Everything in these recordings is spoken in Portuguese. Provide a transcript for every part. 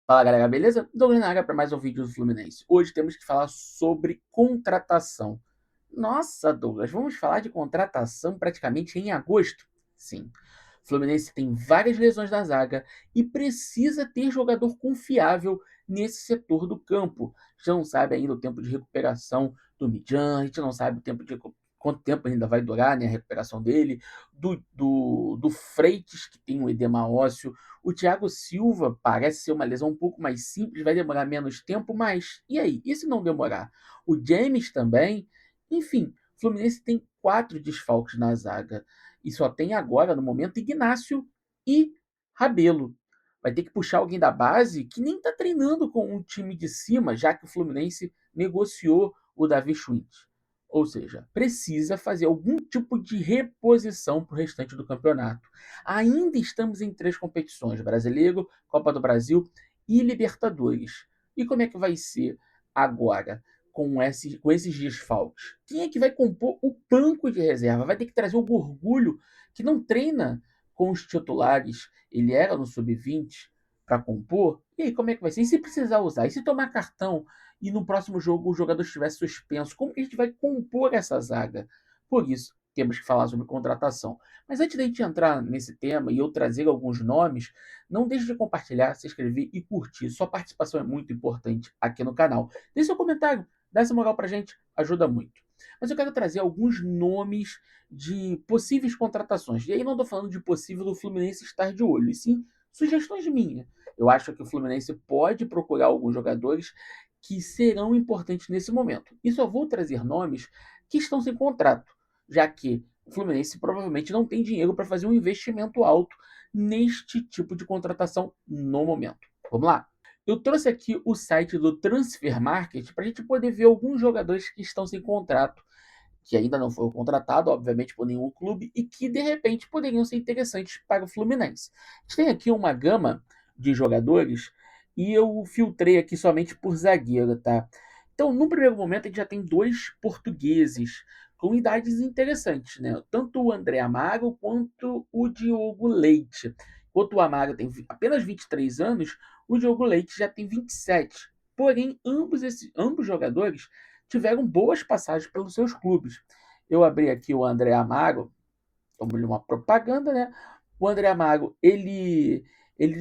Fala galera, beleza? Douglas na área para mais um vídeo do Fluminense. Hoje temos que falar sobre contratação. Nossa, Douglas, vamos falar de contratação praticamente em agosto? Sim. O Fluminense tem várias lesões na zaga e precisa ter jogador confiável nesse setor do campo. A gente não sabe ainda o tempo de recuperação do Midjan, a gente não sabe o tempo de quanto tempo ainda vai durar, né, a recuperação dele, do Freitas, que tem um edema ósseo. O Thiago Silva parece ser uma lesão um pouco mais simples, vai demorar menos tempo, mas e aí? E se não demorar? O James também. Enfim, o Fluminense tem 4 desfalques na zaga. E só tem agora, no momento, Ignácio e Rabelo. Vai ter que puxar alguém da base que nem está treinando com um time de cima, já que o Fluminense negociou o Davi Schwindt. Ou seja, precisa fazer algum tipo de reposição para o restante do campeonato. Ainda estamos em 3 competições: Brasileiro, Copa do Brasil e Libertadores. E como é que vai ser agora com esses desfalques? Quem é que vai compor o banco de reserva? Vai ter que trazer o Gorgulho, que não treina com os titulares. Ele era no sub-20 para compor. E aí, como é que vai ser? E se precisar usar? E se tomar cartão e no próximo jogo o jogador estiver suspenso? Como que a gente vai compor essa zaga? Por isso, temos que falar sobre contratação. Mas antes da gente entrar nesse tema e eu trazer alguns nomes, não deixe de compartilhar, se inscrever e curtir. Sua participação é muito importante aqui no canal. Deixe seu comentário, dá essa moral pra gente, ajuda muito. Mas eu quero trazer alguns nomes de possíveis contratações. E aí não estou falando de possível do Fluminense estar de olho, e sim sugestões minhas. Eu acho que o Fluminense pode procurar alguns jogadores que serão importantes nesse momento. E só vou trazer nomes que estão sem contrato, já que o Fluminense provavelmente não tem dinheiro para fazer um investimento alto neste tipo de contratação no momento. Vamos lá? Eu trouxe aqui o site do Transfer Market para a gente poder ver alguns jogadores que estão sem contrato, que ainda não foram contratados, obviamente, por nenhum clube, e que de repente poderiam ser interessantes para o Fluminense. A gente tem aqui uma gama de jogadores e eu filtrei aqui somente por zagueiro, tá? Então, no primeiro momento, a gente já tem 2 portugueses com idades interessantes, né? Tanto o André Amaro quanto o Diogo Leite. Enquanto o Amaro tem apenas 23 anos, o Diogo Leite já tem 27. Porém, ambos jogadores tiveram boas passagens pelos seus clubes. Eu abri aqui o André Amaro, como uma propaganda, né? O André Amaro, ele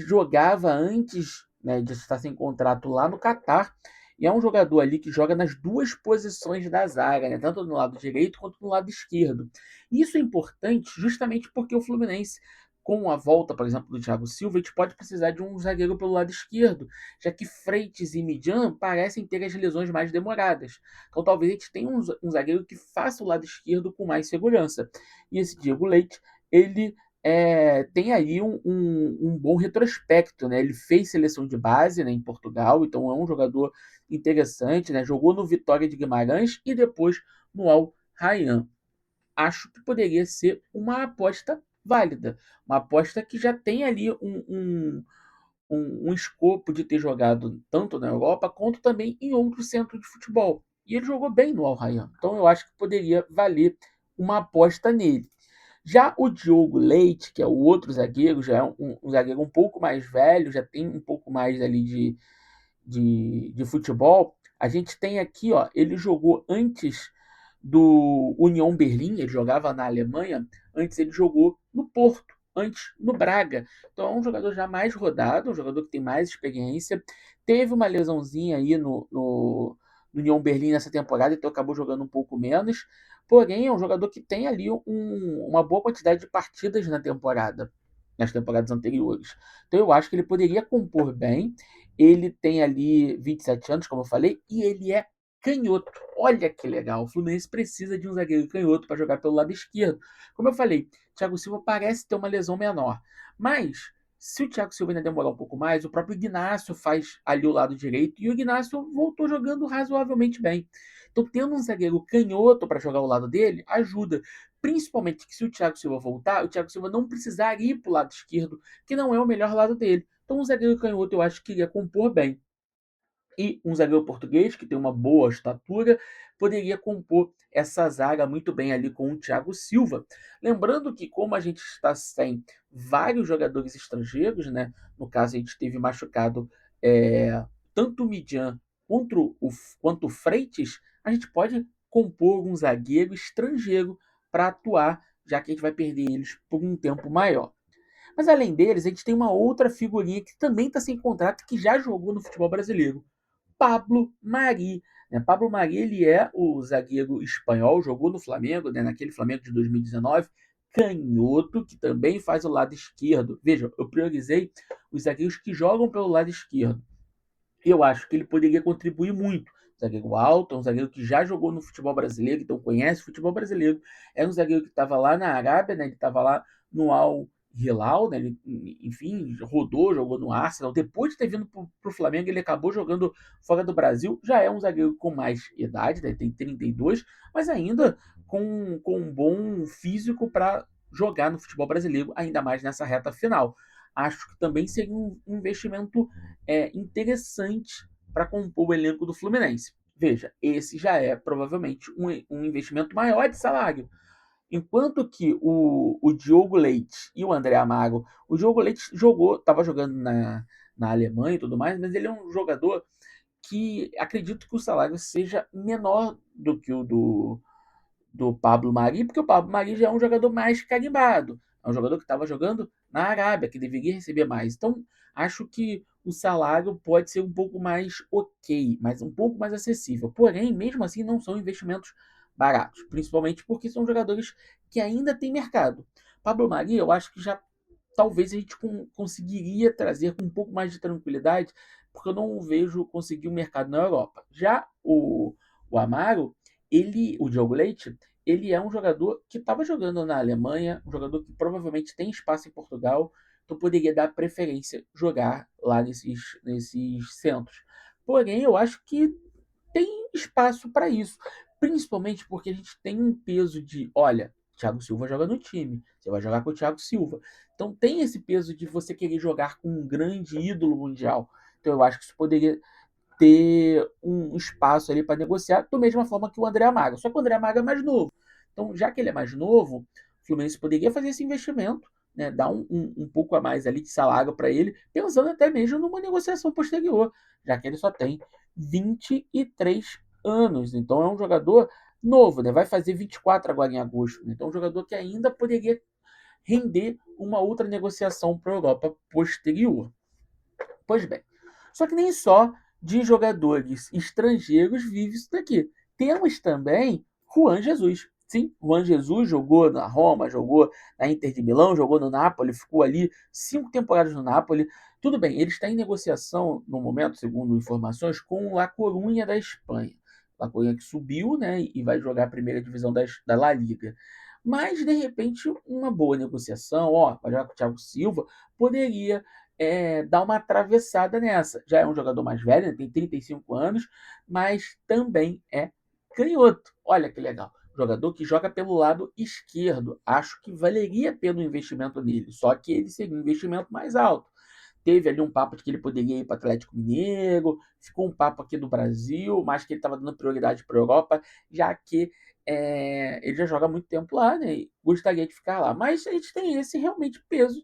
jogava antes, né, de estar sem contrato lá no Catar, e é um jogador ali que joga nas duas posições da zaga, né, tanto no lado direito quanto no lado esquerdo. Isso é importante justamente porque o Fluminense, com a volta, por exemplo, do Thiago Silva, a gente pode precisar de um zagueiro pelo lado esquerdo, já que Freitas e Midjan parecem ter as lesões mais demoradas. Então talvez a gente tenha um zagueiro que faça o lado esquerdo com mais segurança. E esse Diego Leite, ele tem aí um bom retrospecto, né? Ele fez seleção de base, né, em Portugal, então é um jogador interessante, né? Jogou no Vitória de Guimarães e depois no Al Rayyan. Acho que poderia ser uma aposta válida, uma aposta que já tem ali um escopo de ter jogado tanto na Europa quanto também em outro centro de futebol. E ele jogou bem no Al Rayyan, então eu acho que poderia valer uma aposta nele. Já o Diogo Leite, que é o outro zagueiro, já é um zagueiro um pouco mais velho, já tem um pouco mais ali de futebol. A gente tem aqui, ó, ele jogou antes do União Berlim, ele jogava na Alemanha, antes ele jogou no Porto, antes no Braga. Então é um jogador já mais rodado, um jogador que tem mais experiência. Teve uma lesãozinha aí no União Berlim nessa temporada, então acabou jogando um pouco menos. Porém, é um jogador que tem ali uma boa quantidade de partidas na temporada, nas temporadas anteriores. Então eu acho que ele poderia compor bem. Ele tem ali 27 anos, como eu falei, e ele é canhoto. Olha que legal. O Fluminense precisa de um zagueiro canhoto para jogar pelo lado esquerdo. Como eu falei, Thiago Silva parece ter uma lesão menor. Mas, se o Thiago Silva ainda demorar um pouco mais, o próprio Ignácio faz ali o lado direito e o Ignácio voltou jogando razoavelmente bem. Então, tendo um zagueiro canhoto para jogar ao lado dele, ajuda. Principalmente que se o Thiago Silva voltar, o Thiago Silva não precisar ir para o lado esquerdo, que não é o melhor lado dele. Então, um zagueiro canhoto eu acho que iria compor bem. E um zagueiro português, que tem uma boa estatura, poderia compor essa zaga muito bem ali com o Thiago Silva. Lembrando que, como a gente está sem vários jogadores estrangeiros, né? No caso, a gente teve machucado tanto o Midian quanto o Freitas, a gente pode compor um zagueiro estrangeiro para atuar, já que a gente vai perder eles por um tempo maior. Mas além deles, a gente tem uma outra figurinha que também está sem contrato, que já jogou no futebol brasileiro. Pablo Mari. Né? Pablo Mari ele é o zagueiro espanhol, jogou no Flamengo, né? Naquele Flamengo de 2019, canhoto, que também faz o lado esquerdo. Veja, eu priorizei os zagueiros que jogam pelo lado esquerdo. Eu acho que ele poderia contribuir muito. Zagueiro alto, um zagueiro que já jogou no futebol brasileiro, então conhece o futebol brasileiro. Era um zagueiro que estava lá na Arábia, né? Ele estava lá no Al Hilal, né? Ele, enfim, rodou, jogou no Arsenal. Depois de ter vindo para o Flamengo, ele acabou jogando fora do Brasil. Já é um zagueiro com mais idade, né? Tem 32, mas ainda com um bom físico para jogar no futebol brasileiro, ainda mais nessa reta final. Acho que também seria um investimento interessante para compor o elenco do Fluminense. Veja, esse já é provavelmente um investimento maior de salário. Enquanto que o Diogo Leite e o André Amago, o Diogo Leite estava jogando na Alemanha e tudo mais, mas ele é um jogador que acredito que o salário seja menor do que o do Pablo Mari, porque o Pablo Mari já é um jogador mais carimbado. É um jogador que estava jogando na Arábia, que deveria receber mais. Então, acho que o salário pode ser um pouco mais ok, mas um pouco mais acessível. Porém, mesmo assim, não são investimentos baratos, principalmente porque são jogadores que ainda têm mercado. Pablo Mari, eu acho que já talvez a gente conseguiria trazer com um pouco mais de tranquilidade, porque eu não vejo conseguir um mercado na Europa. Já o Amaro, o Diogo Leite, ele é um jogador que estava jogando na Alemanha, um jogador que provavelmente tem espaço em Portugal, então poderia dar preferência jogar lá nesses centros. Porém, eu acho que tem espaço para isso, principalmente porque a gente tem um peso de, olha, Thiago Silva joga no time, você vai jogar com o Thiago Silva. Então tem esse peso de você querer jogar com um grande ídolo mundial. Então eu acho que isso poderia ter um espaço ali para negociar, da mesma forma que o André Amaga. Só que o André Amaga é mais novo. Então, já que ele é mais novo, o Fluminense poderia fazer esse investimento, né, dar um pouco a mais ali de salário para ele, pensando até mesmo numa negociação posterior, já que ele só tem 23 anos. Então, é um jogador novo, né? Vai fazer 24 agora em agosto. Né? Então, é um jogador que ainda poderia render uma outra negociação para a Europa posterior. Pois bem, só que nem só de jogadores estrangeiros vive isso daqui. Temos também Juan Jesus. Sim, Juan Jesus jogou na Roma, jogou na Inter de Milão, jogou no Napoli, ficou ali 5 temporadas no Napoli. Tudo bem, ele está em negociação no momento, segundo informações, com o La Coruña da Espanha. La Coruña que subiu, né, e vai jogar a primeira divisão da La Liga. Mas, de repente, uma boa negociação, ó, vai jogar com o Thiago Silva, poderia dar uma atravessada nessa. Já é um jogador mais velho, né? Tem 35 anos, mas também é canhoto. Olha que legal. Jogador que joga pelo lado esquerdo. Acho que valeria a pena o investimento nele, só que ele seria um investimento mais alto. Teve ali um papo de que ele poderia ir para o Atlético Mineiro, ficou um papo aqui do Brasil, mas que ele estava dando prioridade para a Europa, já que ele já joga há muito tempo lá, né? E gostaria de ficar lá. Mas a gente tem esse realmente peso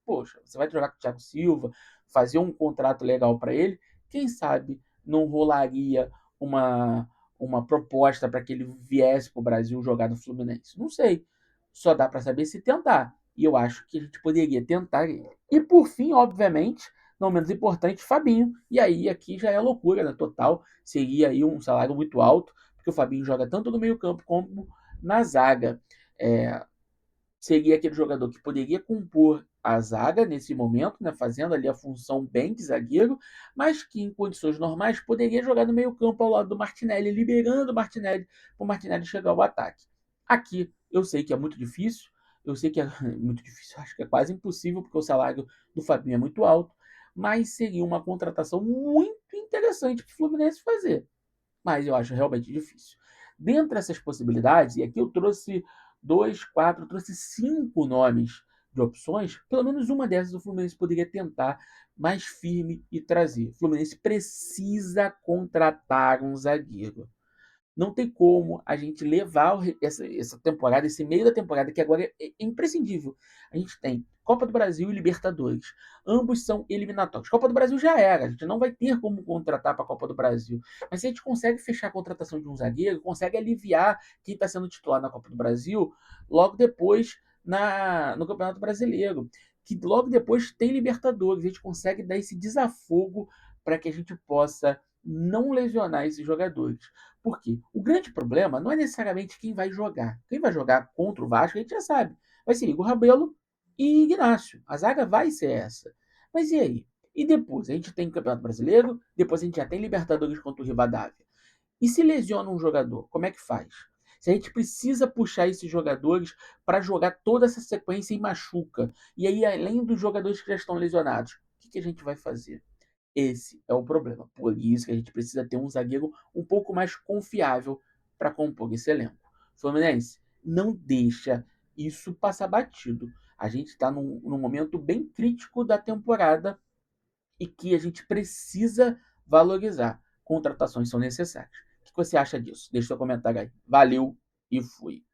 poxa, você vai jogar com o Thiago Silva, fazer um contrato legal para ele, quem sabe não rolaria uma, uma proposta para que ele viesse para o Brasil jogar no Fluminense? Não sei. Só dá para saber se tentar. E eu acho que a gente poderia tentar ele. E por fim, obviamente, não menos importante, Fabinho. E aí aqui já é loucura, né? Total. Seria aí um salário muito alto, porque o Fabinho joga tanto no meio-campo como na zaga. É, seria aquele jogador que poderia compor a zaga nesse momento, né, fazendo ali a função bem de zagueiro, mas que em condições normais poderia jogar no meio-campo ao lado do Martinelli, liberando o Martinelli para o Martinelli chegar ao ataque. Aqui eu sei que é muito difícil, eu sei que é muito difícil, acho que é quase impossível, porque o salário do Fabinho é muito alto, mas seria uma contratação muito interessante para o Fluminense fazer. Mas eu acho realmente difícil. Dentre essas possibilidades, e aqui eu trouxe dois, quatro, eu trouxe 5 nomes de opções, pelo menos uma dessas o Fluminense poderia tentar mais firme e trazer. O Fluminense precisa contratar um zagueiro. Não tem como a gente levar essa temporada, esse meio da temporada, que agora é imprescindível. A gente tem Copa do Brasil e Libertadores. Ambos são eliminatórios. Copa do Brasil já era, a gente não vai ter como contratar para a Copa do Brasil. Mas se a gente consegue fechar a contratação de um zagueiro, consegue aliviar quem está sendo titular na Copa do Brasil, logo depois no Campeonato Brasileiro. Que logo depois tem Libertadores. A gente consegue dar esse desafogo para que a gente possa não lesionar esses jogadores. Por quê? O grande problema não é necessariamente quem vai jogar. Quem vai jogar contra o Vasco, a gente já sabe. Vai ser Igor Rabelo e Ignacio. A zaga vai ser essa. Mas e aí? E depois? A gente tem o Campeonato Brasileiro, depois a gente já tem Libertadores contra o Rivadavia. E se lesiona um jogador, como é que faz? Se a gente precisa puxar esses jogadores para jogar toda essa sequência e machuca, e aí além dos jogadores que já estão lesionados, o que a gente vai fazer? Esse é o problema. Por isso que a gente precisa ter um zagueiro um pouco mais confiável para compor esse elenco. Fluminense, não deixa isso passar batido. A gente está num momento bem crítico da temporada e que a gente precisa valorizar. Contratações são necessárias. O que você acha disso? Deixa seu comentário aí. Valeu e fui.